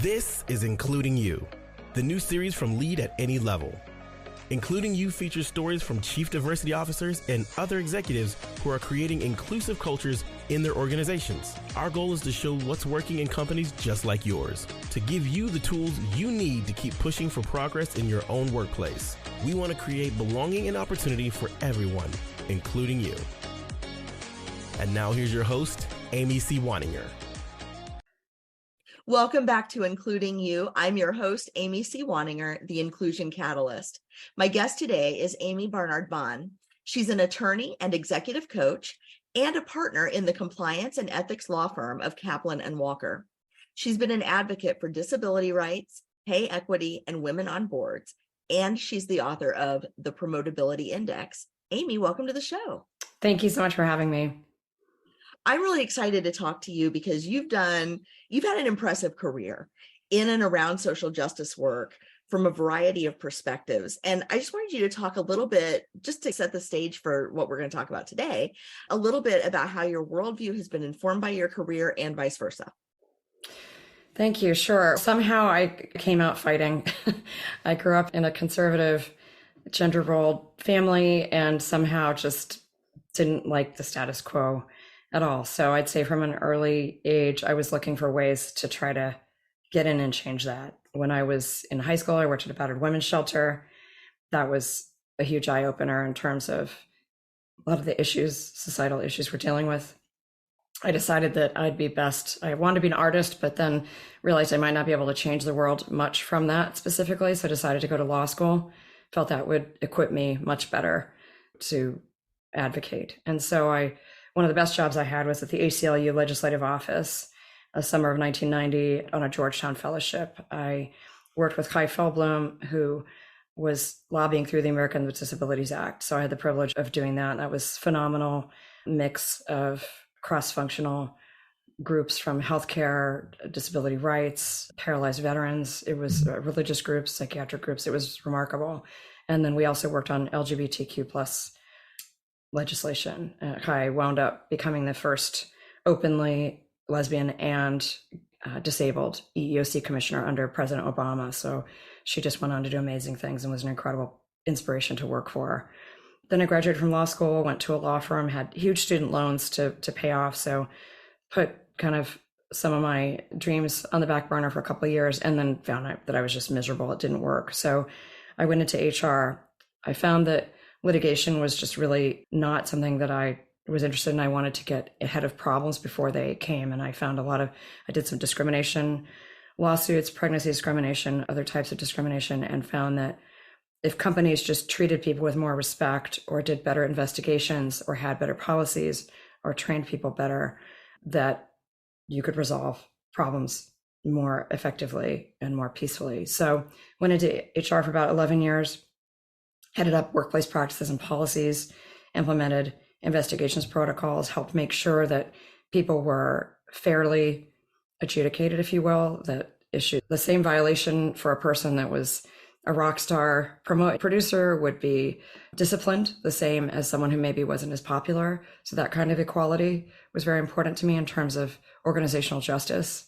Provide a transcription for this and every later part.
This is Including You, the new series from Lead at Any Level. Including You features stories from chief diversity officers and other executives who are creating inclusive cultures in their organizations. Our goal is to show what's working in companies just like yours, to give you the tools you need to keep pushing for progress in your own workplace. We want to create belonging and opportunity for everyone, including you. And now here's your host, Amii C. Waninger. Welcome back to Including You. I'm your host, Amii C. Waninger, the Inclusion Catalyst. My guest today is Amii Barnard-Bahn. She's an attorney and executive coach and a partner in the compliance and ethics law firm of Kaplan and Walker. She's been an advocate for disability rights, pay equity, and women on boards, and she's the author of the Promotability Index. Amii, welcome to the show. Thank you so much for having me. I'm really excited to talk to you because you've had an impressive career in and around social justice work from a variety of perspectives. And I just wanted you to talk a little bit, just to set the stage for what we're going to talk about today, a little bit about how your worldview has been informed by your career and vice versa. Thank you. Sure. Somehow I came out fighting. I grew up in a conservative, gender role family and somehow just didn't like the status quo at all. So I'd say from an early age, I was looking for ways to try to get in and change that. When I was in high school, I worked at a battered women's shelter. That was a huge eye opener in terms of a lot of the societal issues we're dealing with. I decided that I'd be best. I wanted to be an artist, but then realized I might not be able to change the world much from that specifically. So I decided to go to law school. Felt that would equip me much better to advocate. And so one of the best jobs I had was at the ACLU Legislative Office, summer of 1990, on a Georgetown fellowship. I worked with Kai Feldblum, who was lobbying through the American with Disabilities Act. So I had the privilege of doing that. That was phenomenal mix of cross-functional groups from healthcare, disability rights, paralyzed veterans. It was religious groups, psychiatric groups. It was remarkable. And then we also worked on LGBTQ plus legislation. I wound up becoming the first openly lesbian and disabled EEOC commissioner under President Obama. So she just went on to do amazing things and was an incredible inspiration to work for. Then I graduated from law school, went to a law firm, had huge student loans to pay off. So put kind of some of my dreams on the back burner for a couple of years and then found out that I was just miserable. It didn't work. So I went into HR. I found that litigation was just really not something that I was interested in. I wanted to get ahead of problems before they came. And I found I did some discrimination lawsuits, pregnancy discrimination, other types of discrimination, and found that if companies just treated people with more respect or did better investigations or had better policies or trained people better, that you could resolve problems more effectively and more peacefully. So went into HR for about 11 years, headed up workplace practices and policies, implemented investigations protocols, helped make sure that people were fairly adjudicated, if you will, that issued the same violation for a person that was a rock star producer would be disciplined the same as someone who maybe wasn't as popular. So that kind of equality was very important to me in terms of organizational justice.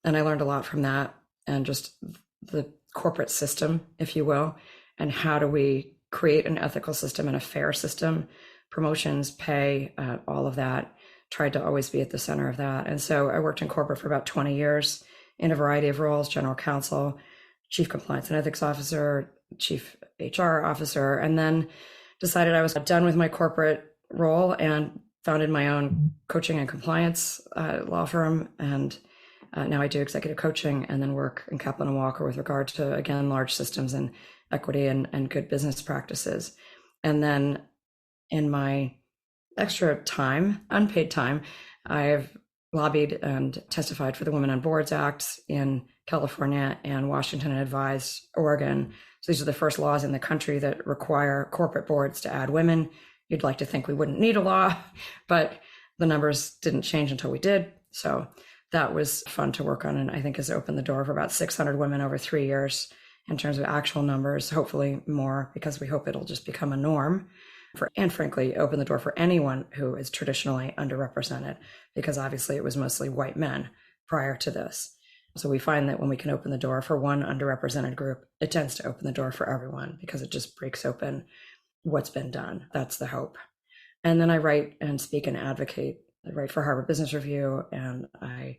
And I learned a lot from that and just the corporate system, if you will, and how do we create an ethical system and a fair system, promotions, pay, all of that, tried to always be at the center of that. And so I worked in corporate for about 20 years in a variety of roles, general counsel, chief compliance and ethics officer, chief HR officer, and then decided I was done with my corporate role and founded my own coaching and compliance law firm. And now I do executive coaching and then work in Kaplan and Walker with regard to, again, large systems and equity and good business practices. And then in my extra time, unpaid time, I've lobbied and testified for the Women on Boards Act in California and Washington and advised Oregon. So these are the first laws in the country that require corporate boards to add women. You'd like to think we wouldn't need a law, but the numbers didn't change until we did. So that was fun to work on, and I think has opened the door for about 600 women over 3 years in terms of actual numbers, hopefully more, because we hope it'll just become a norm and frankly, open the door for anyone who is traditionally underrepresented, because obviously it was mostly white men prior to this. So we find that when we can open the door for one underrepresented group, it tends to open the door for everyone because it just breaks open what's been done. That's the hope. And then I write and speak and advocate. I write for Harvard Business Review, and I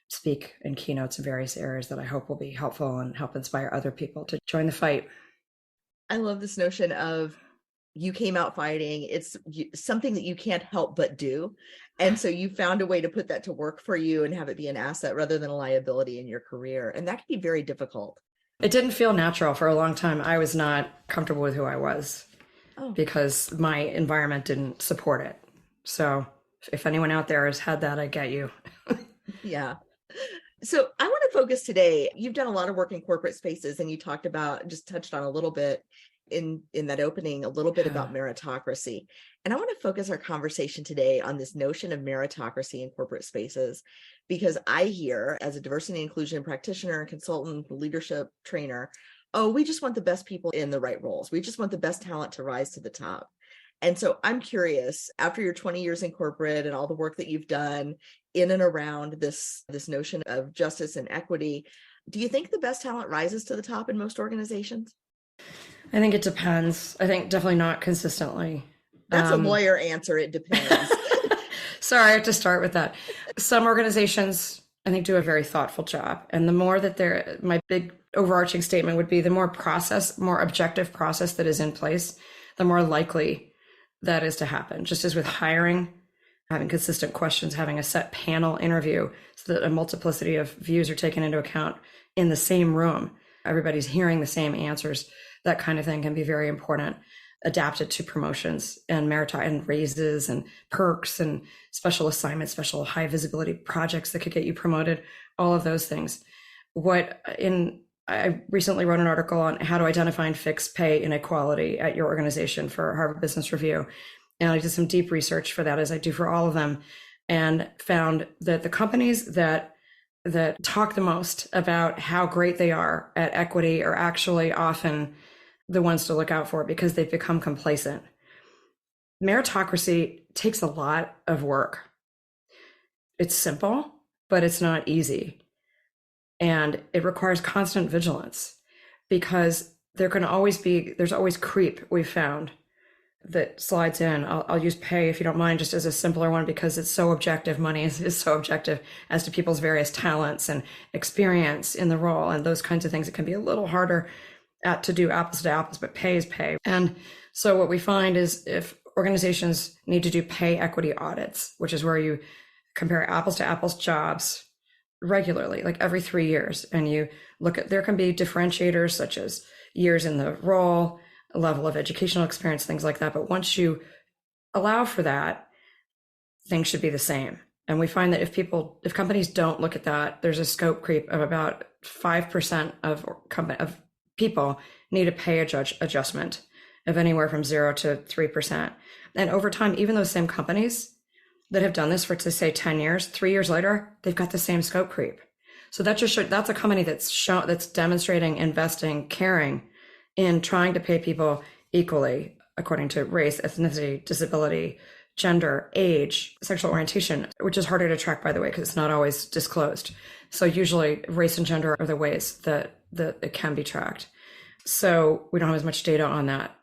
speak in keynotes in various areas that I hope will be helpful and help inspire other people to join the fight. I love this notion of you came out fighting. It's something that you can't help but do. And so you found a way to put that to work for you and have it be an asset rather than a liability in your career. And that can be very difficult. It didn't feel natural for a long time. I was not comfortable with who I was because my environment didn't support it. So if anyone out there has had that, I get you. Yeah. So I want to focus today. You've done a lot of work in corporate spaces, and you talked about, just touched on a little bit in that opening, a little bit about meritocracy. And I want to focus our conversation today on this notion of meritocracy in corporate spaces, because I hear, as a diversity and inclusion practitioner, consultant, leadership trainer, oh, we just want the best people in the right roles. We just want the best talent to rise to the top. And so I'm curious, after your 20 years in corporate and all the work that you've done in and around this notion of justice and equity, do you think the best talent rises to the top in most organizations? I think it depends. I think definitely not consistently. That's a lawyer answer. It depends. Sorry, I have to start with that. Some organizations, I think, do a very thoughtful job. And the more that my big overarching statement would be, the more objective process that is in place, the more likely that is to happen. Just as with hiring, having consistent questions, having a set panel interview so that a multiplicity of views are taken into account in the same room. Everybody's hearing the same answers. That kind of thing can be very important. Adapted to promotions and merit and raises and perks and special assignments, special high visibility projects that could get you promoted, all of those things. I recently wrote an article on how to identify and fix pay inequality at your organization for Harvard Business Review. And I did some deep research for that, as I do for all of them, and found that the companies that talk the most about how great they are at equity are actually often the ones to look out for because they've become complacent. Meritocracy takes a lot of work. It's simple, but it's not easy. And it requires constant vigilance because there's always creep, we've found, that slides in. I'll use pay, if you don't mind, just as a simpler one, because it's so objective. Money is so objective as to people's various talents and experience in the role and those kinds of things. It can be a little harder to do apples to apples, but pay is pay. And so what we find is if organizations need to do pay equity audits, which is where you compare apples to apples jobs regularly, like every 3 years, and you look at, there can be differentiators such as years in the role, level of educational experience, things like that. But once you allow for that, things should be the same. And we find that if companies don't look at that, there's a scope creep of about 5% of people need a pay adjustment of anywhere from 0 to 3%. And over time, even those same companies that have done this for, to say 10 years, 3 years later, they've got the same scope creep. So that just that's a company that's demonstrating, investing, caring in trying to pay people equally according to race, ethnicity, disability, gender, age, sexual orientation, which is harder to track, by the way, because it's not always disclosed. So usually race and gender are the ways that it can be tracked. So we don't have as much data on that.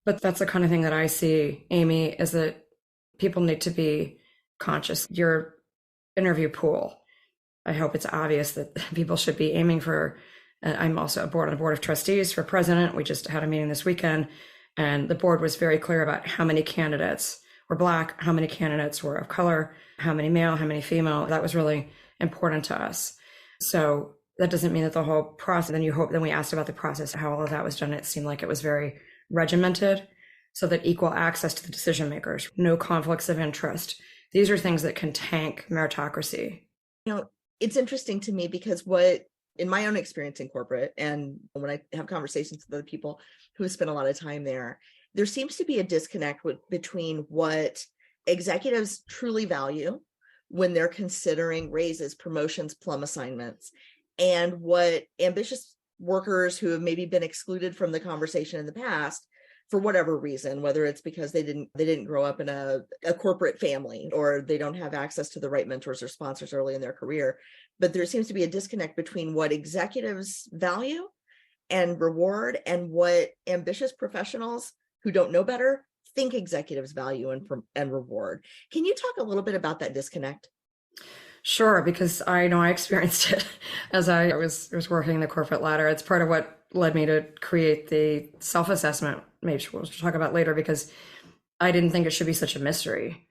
But that's the kind of thing that I see, Amii, is that people need to be conscious. Your interview pool, I hope it's obvious that people should be aiming for. I'm also on the board of trustees for president. We just had a meeting this weekend, and the board was very clear about how many candidates were Black, how many candidates were of color, how many male, how many female. That was really important to us. So that doesn't mean that the whole process, then we asked about the process, how all of that was done. It seemed like it was very regimented, so that equal access to the decision makers, no conflicts of interest. These are things that can tank meritocracy. It's interesting to me because in my own experience in corporate, and when I have conversations with other people who have spent a lot of time there seems to be a disconnect between what executives truly value when they're considering raises, promotions, plum assignments, and what ambitious workers who have maybe been excluded from the conversation in the past for whatever reason, whether it's because they didn't grow up in a corporate family, or they don't have access to the right mentors or sponsors early in their career. But there seems to be a disconnect between what executives value and reward and what ambitious professionals who don't know better think executives value and reward. Can you talk a little bit about that disconnect? Sure, because I know I experienced it as I was working the corporate ladder. It's part of what led me to create the self-assessment, maybe we'll talk about later, because I didn't think it should be such a mystery.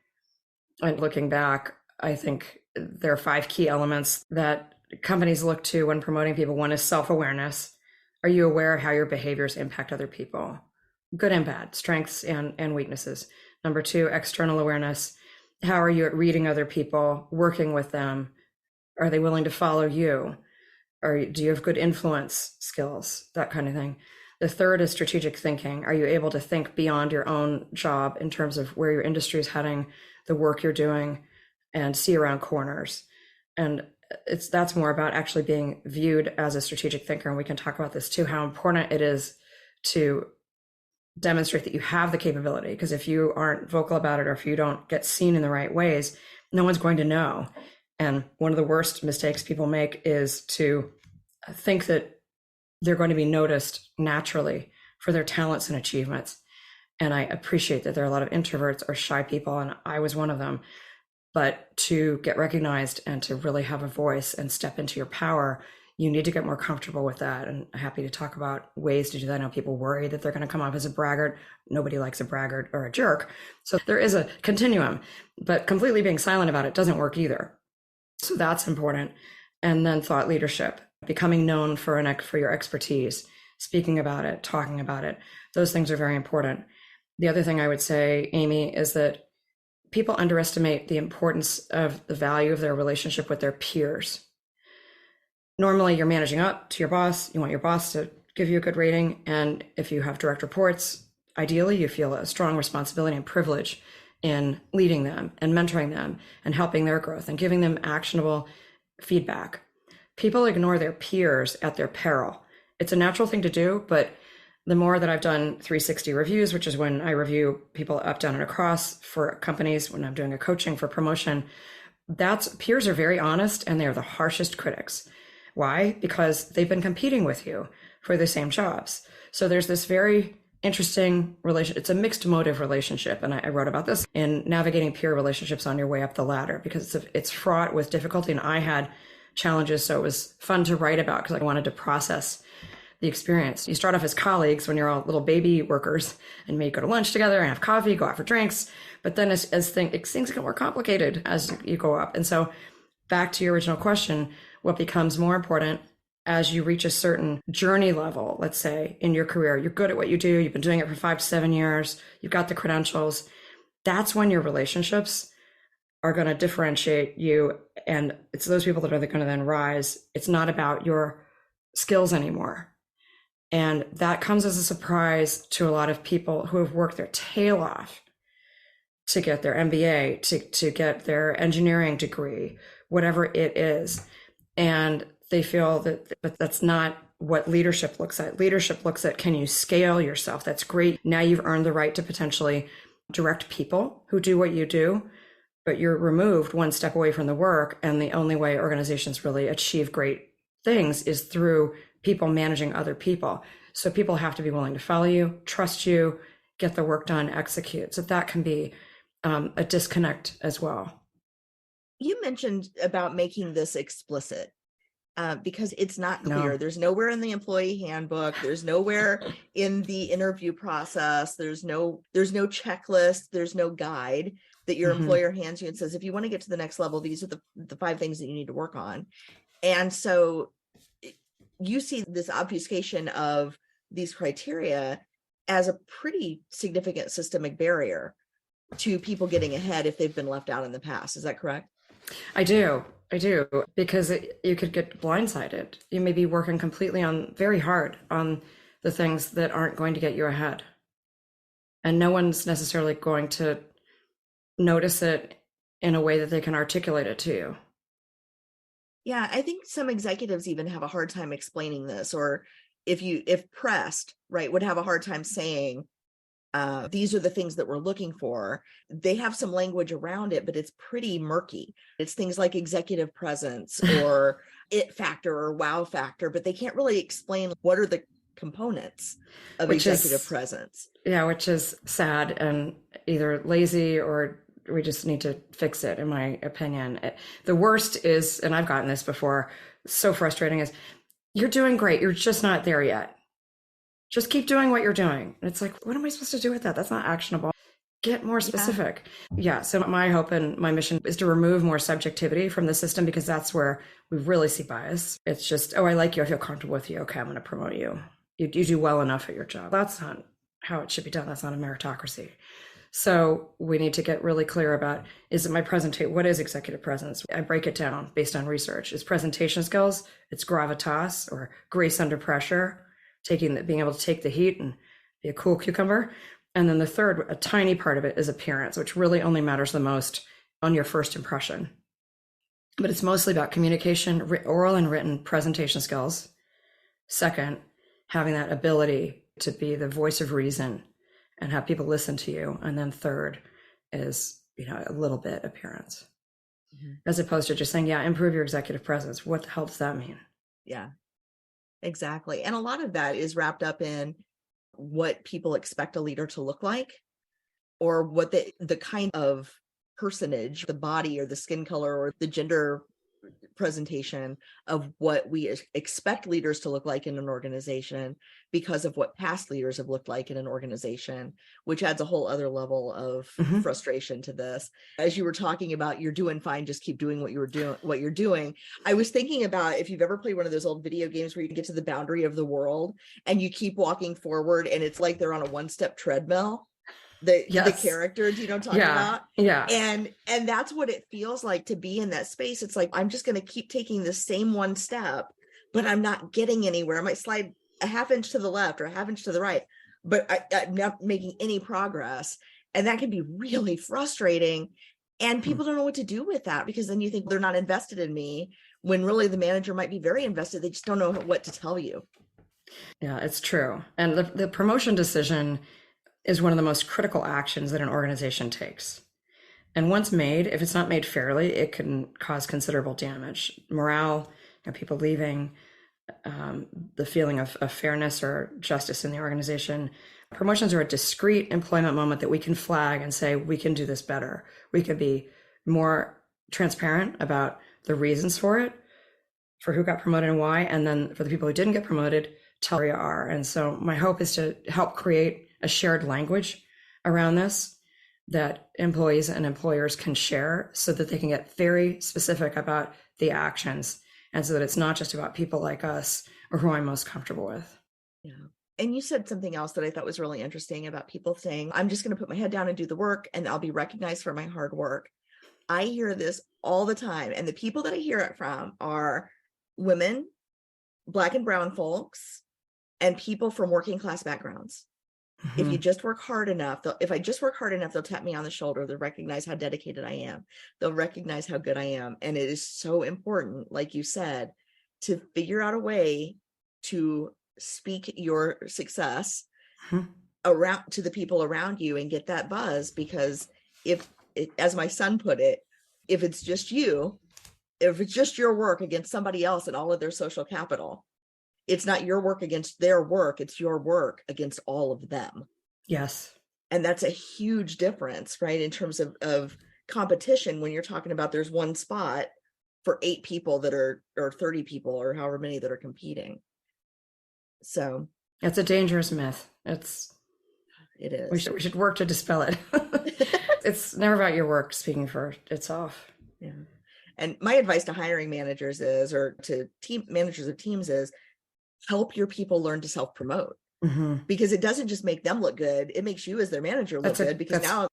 And looking back, I think there are 5 key elements that companies look to when promoting people. One is self-awareness. Are you aware of how your behaviors impact other people? Good and bad, strengths and weaknesses. Number 2, external awareness. How are you at reading other people, working with them? Are they willing to follow you? Or do you have good influence skills? That kind of thing. The third is strategic thinking. Are you able to think beyond your own job in terms of where your industry is heading, the work you're doing, and see around corners? And that's more about actually being viewed as a strategic thinker. And we can talk about this too, how important it is to demonstrate that you have the capability, because if you aren't vocal about it, or if you don't get seen in the right ways, no one's going to know. And one of the worst mistakes people make is to think that they're going to be noticed naturally for their talents and achievements. And I appreciate that there are a lot of introverts or shy people, and I was one of them. But to get recognized and to really have a voice and step into your power, you need to get more comfortable with that. And I'm happy to talk about ways to do that. I know people worry that they're going to come off as a braggart. Nobody likes a braggart or a jerk. So there is a continuum, but completely being silent about it doesn't work either. So that's important. And then thought leadership, becoming known for your expertise, speaking about it, talking about it. Those things are very important. The other thing I would say, Amii, is that people underestimate the importance of the value of their relationship with their peers. Normally, you're managing up to your boss. You want your boss to give you a good rating. And if you have direct reports, ideally, you feel a strong responsibility and privilege in leading them and mentoring them and helping their growth and giving them actionable feedback. People ignore their peers at their peril. It's a natural thing to do, but the more that I've done 360 reviews, which is when I review people up, down, and across for companies, when I'm doing a coaching for promotion, peers are very honest, and they're the harshest critics. Why? Because they've been competing with you for the same jobs. So there's this very interesting relation. It's a mixed motive relationship. And I wrote about this in navigating peer relationships on your way up the ladder, because it's fraught with difficulty. And I had challenges. So it was fun to write about because I wanted to process the experience. You start off as colleagues when you're all little baby workers, and maybe go to lunch together and have coffee, go out for drinks. But then as things get more complicated as you go up. And so back to your original question, what becomes more important as you reach a certain journey level, let's say in your career, you're good at what you do, you've been doing it for 5 to 7 years, you've got the credentials. That's when your relationships are going to differentiate you. And it's those people that are going to then rise. It's not about your skills anymore. And that comes as a surprise to a lot of people who have worked their tail off to get their MBA, to get their engineering degree, whatever it is. And they feel that that's not what leadership looks at. Leadership looks at, can you scale yourself? That's great. Now you've earned the right to potentially direct people who do what you do, but you're removed one step away from the work. And the only way organizations really achieve great things is through people managing other people. So people have to be willing to follow you, trust you, get the work done, execute. So that can be a disconnect as well. You mentioned about making this explicit because it's not clear. No. There's nowhere in the employee handbook. There's nowhere in the interview process. There's no checklist. There's no guide that your employer hands you and says, if you want to get to the next level, these are the 5 things that you need to work on. And so you see this obfuscation of these criteria as a pretty significant systemic barrier to people getting ahead if they've been left out in the past. Is that correct? I do, because you could get blindsided. You may be working very hard on the things that aren't going to get you ahead. And no one's necessarily going to notice it in a way that they can articulate it to you. Yeah, I think some executives even have a hard time explaining this, or if pressed, right, would have a hard time saying, these are the things that we're looking for. They have some language around it, but it's pretty murky. It's things like executive presence or it factor or wow factor, but they can't really explain what are the components of executive presence. Yeah, which is sad and either lazy or we just need to fix it, in my opinion. The worst is, and I've gotten this before, so frustrating, is you're doing great. You're just not there yet. Just keep doing what you're doing. And it's like, what am I supposed to do with that? That's not actionable. Get more specific. Yeah. So my hope and my mission is to remove more subjectivity from the system, because that's where we really see bias. It's just, oh, I like you. I feel comfortable with you. Okay, I'm going to promote you. You do well enough at your job. That's not how it should be done. That's not a meritocracy. So we need to get really clear about, is it my presentation? What is executive presence? I break it down based on research. It's presentation skills. It's gravitas, or grace under pressure, being able to take the heat and be a cool cucumber. And then the third, a tiny part of it, is appearance, which really only matters the most on your first impression. But it's mostly about communication, oral and written presentation skills. Second, having that ability to be the voice of reason and have people listen to you. And then third is, a little bit appearance, as opposed to just saying, yeah, improve your executive presence. What the hell does that mean? Yeah, exactly. And a lot of that is wrapped up in what people expect a leader to look like, or what the kind of personage, the body or the skin color or the gender presentation of what we expect leaders to look like in an organization, because of what past leaders have looked like in an organization, which adds a whole other level of frustration to this. As you were talking about, you're doing fine, just keep doing what you're doing. I was thinking about, if you've ever played one of those old video games where you get to the boundary of the world and you keep walking forward and it's like they're on a one-step treadmill. The character, do you know what I'm talking about? Yeah. And that's what it feels like to be in that space. It's like, I'm just going to keep taking the same one step, but I'm not getting anywhere. I might slide a half inch to the left or a half inch to the right, but I'm not making any progress. And that can be really frustrating. And people don't know what to do with that, because then you think they're not invested in me, when really the manager might be very invested. They just don't know what to tell you. Yeah, it's true. And the promotion decision is one of the most critical actions that an organization takes. And once made, if it's not made fairly, it can cause considerable damage. Morale, people leaving, the feeling of fairness or justice in the organization. Promotions are a discrete employment moment that we can flag and say, we can do this better. We can be more transparent about the reasons for it, for who got promoted and why. And then for the people who didn't get promoted, tell where you are. And so my hope is to help create a shared language around this that employees and employers can share, so that they can get very specific about the actions, and so that it's not just about people like us or who I'm most comfortable with. Yeah. And you said something else that I thought was really interesting about people saying, I'm just going to put my head down and do the work and I'll be recognized for my hard work. I hear this all the time. And the people that I hear it from are women, Black and brown folks, and people from working class backgrounds. If you just work hard enough, if I just work hard enough, they'll tap me on the shoulder. They'll recognize how dedicated I am. They'll recognize how good I am. And it is so important, like you said, to figure out a way to speak your success around to the people around you and get that buzz. Because as my son put it, if it's just your work against somebody else and all of their social capital, it's not your work against their work. It's your work against all of them. Yes. And that's a huge difference, right? In terms of competition, when you're talking about there's one spot for 8 people or 30 people or however many that are competing. So it's a dangerous myth. It is. We should work to dispel it. It's never about your work speaking for itself. Yeah. And my advice to hiring managers or to managers of teams is, help your people learn to self-promote, because it doesn't just make them look good. It makes you as their manager look good, because now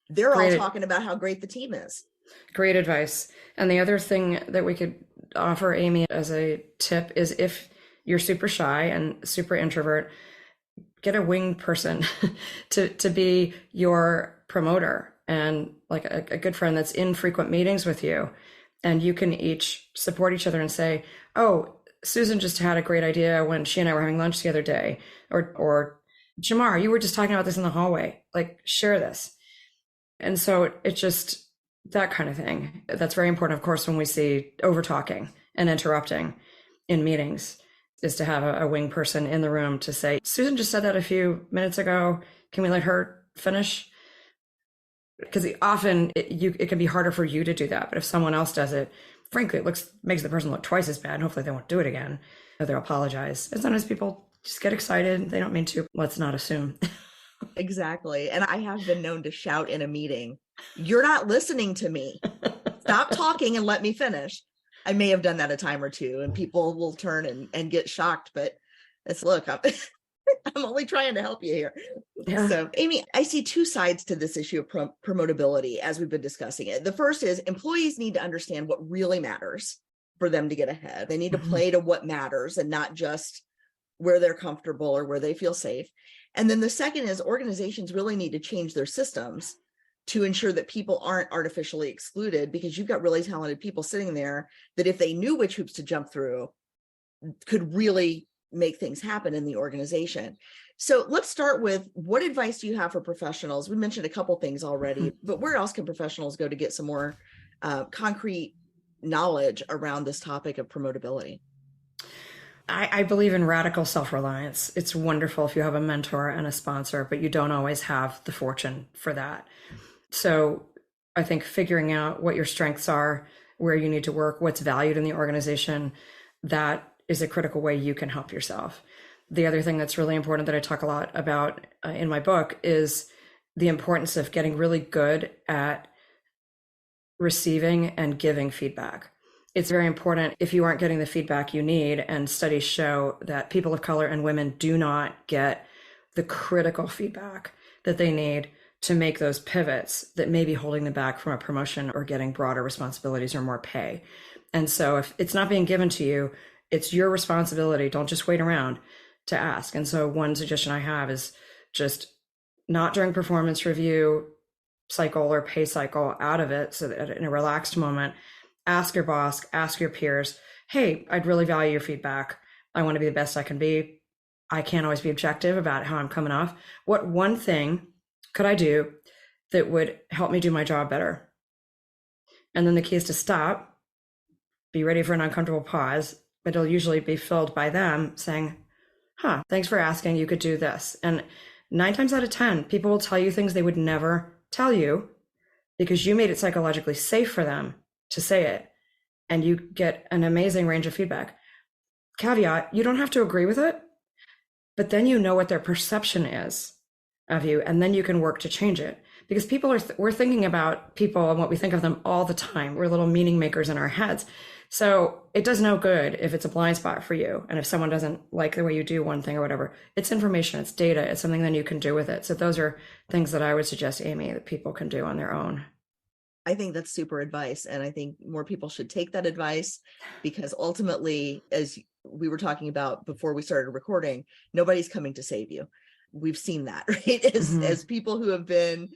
they're all talking about how great the team is. Great advice. And the other thing that we could offer, Amii, as a tip is, if you're super shy and super introvert, get a winged person to be your promoter, and like a good friend that's in frequent meetings with you. And you can each support each other and say, oh, Susan just had a great idea when she and I were having lunch the other day, or Jamar, you were just talking about this in the hallway, like share this. And so it's just that kind of thing. That's very important, of course, when we see over talking and interrupting in meetings, is to have a wing person in the room to say, Susan just said that a few minutes ago. Can we let her finish? Because often it can be harder for you to do that. But if someone else does it, frankly, it makes the person look twice as bad. And hopefully they won't do it again, or they'll apologize. And sometimes people just get excited. They don't mean to. Let's not assume. Exactly. And I have been known to shout in a meeting, "You're not listening to me. Stop talking and let me finish." I may have done that a time or two, and people will turn and get shocked, but look, I'm only trying to help you here. Yeah. So, Amii, I see two sides to this issue of promotability as we've been discussing it. The first is employees need to understand what really matters for them to get ahead. They need to play to what matters and not just where they're comfortable or where they feel safe. And then the second is organizations really need to change their systems to ensure that people aren't artificially excluded, because you've got really talented people sitting there that, if they knew which hoops to jump through, could really make things happen in the organization. So let's start with, what advice do you have for professionals? We mentioned a couple things already, but where else can professionals go to get some more concrete knowledge around this topic of promotability? I believe in radical self-reliance. It's wonderful if you have a mentor and a sponsor, but you don't always have the fortune for that. So I think figuring out what your strengths are, where you need to work, what's valued in the organization, that is a critical way you can help yourself. The other thing that's really important that I talk a lot about in my book is the importance of getting really good at receiving and giving feedback. It's very important if you aren't getting the feedback you need, and studies show that people of color and women do not get the critical feedback that they need to make those pivots that may be holding them back from a promotion or getting broader responsibilities or more pay. And so if it's not being given to you, it's your responsibility. Don't just wait around to ask. And so one suggestion I have is just not during performance review cycle or pay cycle, out of it, so that in a relaxed moment, ask your boss, ask your peers, hey, I'd really value your feedback. I want to be the best I can be. I can't always be objective about how I'm coming off. What one thing could I do that would help me do my job better? And then the key is to stop, be ready for an uncomfortable pause, but it'll usually be filled by them saying, thanks for asking, you could do this. And 9 times out of 10, people will tell you things they would never tell you because you made it psychologically safe for them to say it. And you get an amazing range of feedback. Caveat, you don't have to agree with it, but then you know what their perception is of you, and then you can work to change it. Because people we're thinking about people and what we think of them all the time. We're little meaning makers in our heads. So it does no good if it's a blind spot for you. And if someone doesn't like the way you do one thing or whatever, it's information, it's data, it's something that you can do with it. So those are things that I would suggest, Amii, that people can do on their own. I think that's super advice. And I think more people should take that advice, because ultimately, as we were talking about before we started recording, nobody's coming to save you. We've seen that, right? As people who have been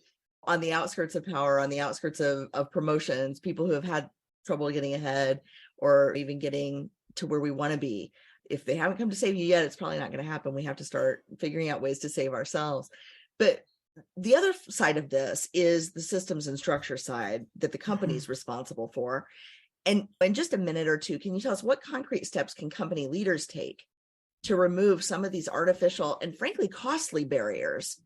on the outskirts of power, on the outskirts of promotions, people who have had trouble getting ahead or even getting to where we want to be. If they haven't come to save you yet, it's probably not going to happen. We have to start figuring out ways to save ourselves. But the other side of this is the systems and structure side that the company is responsible for. And in just a minute or two, can you tell us what concrete steps can company leaders take to remove some of these artificial and frankly costly barriers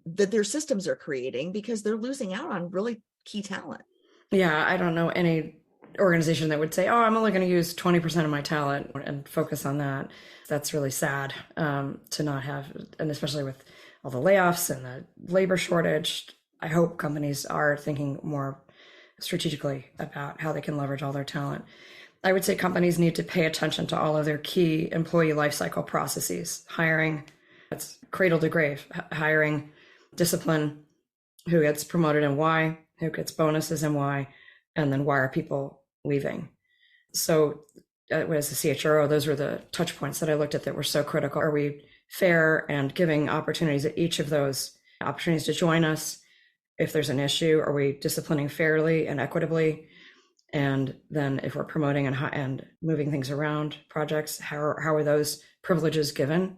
that their systems are creating, because they're losing out on really key talent? Yeah, I don't know any organization that would say, oh, I'm only going to use 20% of my talent and focus on that. That's really sad to not have, and especially with all the layoffs and the labor shortage. I hope companies are thinking more strategically about how they can leverage all their talent. I would say companies need to pay attention to all of their key employee lifecycle processes. Hiring, it's cradle to grave. Hiring, discipline, who gets promoted and why, who gets bonuses and why, and then why are people leaving? So as a CHRO, those were the touch points that I looked at that were so critical. Are we fair and giving opportunities at each of those opportunities to join us? If there's an issue, are we disciplining fairly and equitably? And then if we're promoting and moving things around projects, how are those privileges given?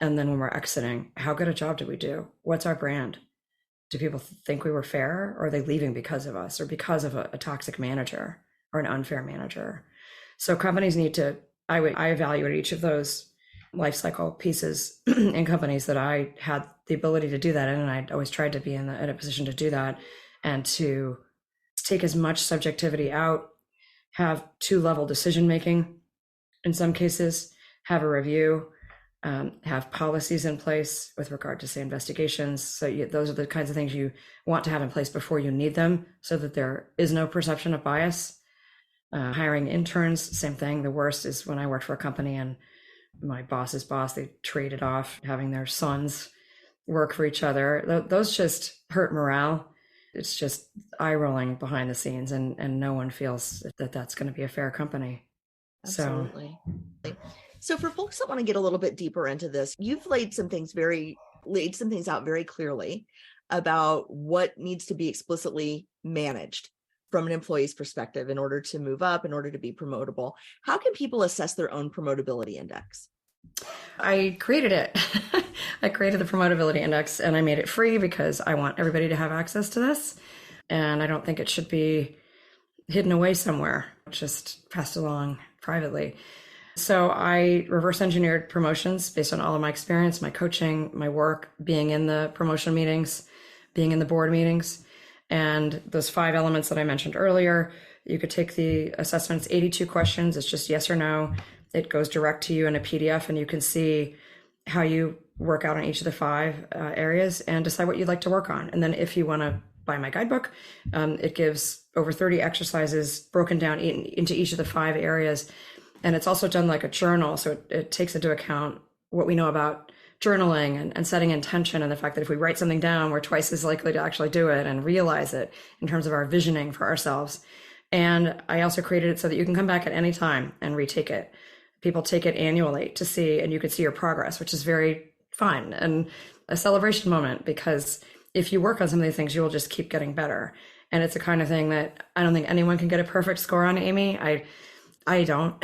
And then when we're exiting, how good a job did we do? What's our brand? Do people think we were fair, or are they leaving because of us or because of a toxic manager or an unfair manager? So companies need to, I evaluate each of those life cycle pieces in companies that I had the ability to do that in, and I always tried to be in a position to do that, and to take as much subjectivity out, have 2-level decision making in some cases, have a review, have policies in place with regard to, say, investigations. So those are the kinds of things you want to have in place before you need them, so that there is no perception of bias. Hiring interns, same thing. The worst is when I worked for a company and my boss's boss, they traded off having their sons work for each other. Those just hurt morale. It's just eye rolling behind the scenes, and no one feels that that's going to be a fair company. Absolutely. So for folks that want to get a little bit deeper into this, you've laid some things out very clearly about what needs to be explicitly managed from an employee's perspective in order to move up, in order to be promotable. How can people assess their own promotability index? I created it. I created the Promotability Index, and I made it free because I want everybody to have access to this. And I don't think it should be hidden away somewhere, just passed along privately. So I reverse engineered promotions based on all of my experience, my coaching, my work, being in the promotion meetings, being in the board meetings. And those 5 elements that I mentioned earlier, you could take the assessments, 82 questions. It's just yes or no. It goes direct to you in a PDF, and you can see how you work out on each of the 5 areas and decide what you'd like to work on. And then if you want to buy my guidebook, it gives over 30 exercises broken down into each of the 5 areas. And it's also done like a journal. So it takes into account what we know about journaling and setting intention, and the fact that if we write something down, we're twice as likely to actually do it and realize it in terms of our visioning for ourselves. And I also created it so that you can come back at any time and retake it. People take it annually to see, and you can see your progress, which is very fun and a celebration moment, because if you work on some of these things, you will just keep getting better. And it's the kind of thing that I don't think anyone can get a perfect score on, Amy. I don't.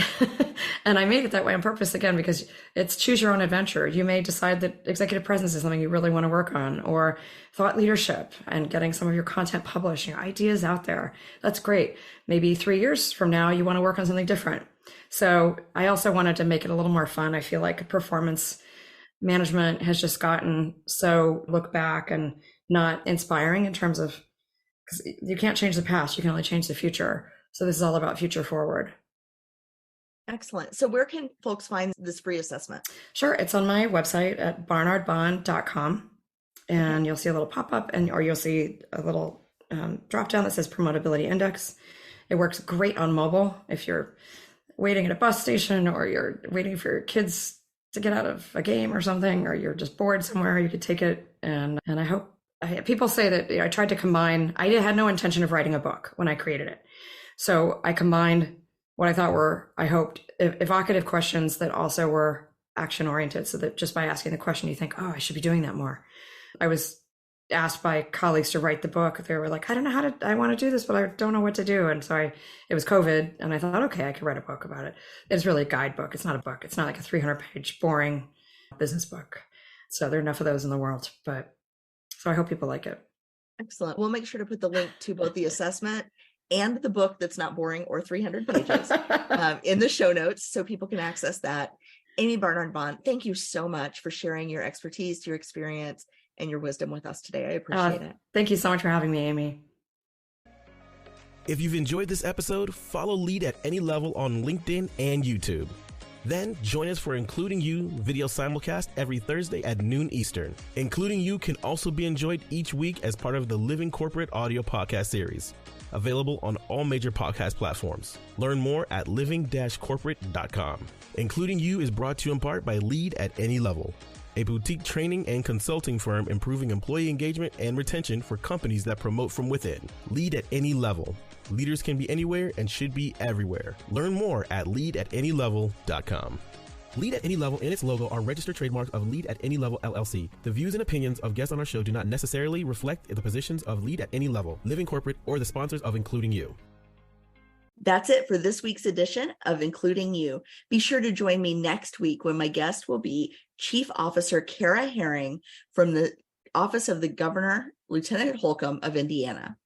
And I made it that way on purpose, again, because it's choose your own adventure. You may decide that executive presence is something you really want to work on, or thought leadership and getting some of your content published, your ideas out there. That's great. Maybe 3 years from now, you want to work on something different. So I also wanted to make it a little more fun. I feel like performance management has just gotten so look back and not inspiring in terms of, because you can't change the past, you can only change the future. So this is all about future forward. Excellent. So where can folks find this free assessment? Sure. It's on my website at barnard-bahn.com, and you'll see a little pop-up, or you'll see a little drop down that says Promotability Index. It works great on mobile. If you're waiting at a bus station, or you're waiting for your kids to get out of a game or something, or you're just bored somewhere, you could take it. And I hope people say that I tried to combine, I had no intention of writing a book when I created it. So I combined what I thought were, I hoped, evocative questions that also were action oriented, so that just by asking the question, you think, oh, I should be doing that more. I was asked by colleagues to write the book. They were like, I don't know I want to do this, but I don't know what to do. And so it was COVID, and I thought, okay, I could write a book about it. It's really a guidebook. It's not a book. It's not like a 300-page boring business book. So there are enough of those in the world, so I hope people like it. Excellent. We'll make sure to put the link to both the assessment and the book that's not boring or 300 pages in the show notes, so people can access that. Amii Barnard-Bahn, thank you so much for sharing your expertise, your experience, and your wisdom with us today. I appreciate it. Thank you so much for having me, Amy. If you've enjoyed this episode, follow Lead at Any Level on LinkedIn and YouTube. Then join us for Including You video simulcast every Thursday at noon Eastern. Including You can also be enjoyed each week as part of the Living Corporate audio podcast series, available on all major podcast platforms. Learn more at living-corporate.com. Including You is brought to you in part by Lead at Any Level, a boutique training and consulting firm improving employee engagement and retention for companies that promote from within. Lead at Any Level. Leaders can be anywhere and should be everywhere. Learn more at leadatanylevel.com. Lead at Any Level and its logo are registered trademarks of Lead at Any Level LLC. The views and opinions of guests on our show do not necessarily reflect the positions of Lead at Any Level, Living Corporate, or the sponsors of Including You. That's it for this week's edition of Including You. Be sure to join me next week when my guest will be Chief Officer Kara Herring from the Office of the Governor, Lieutenant Holcomb of Indiana.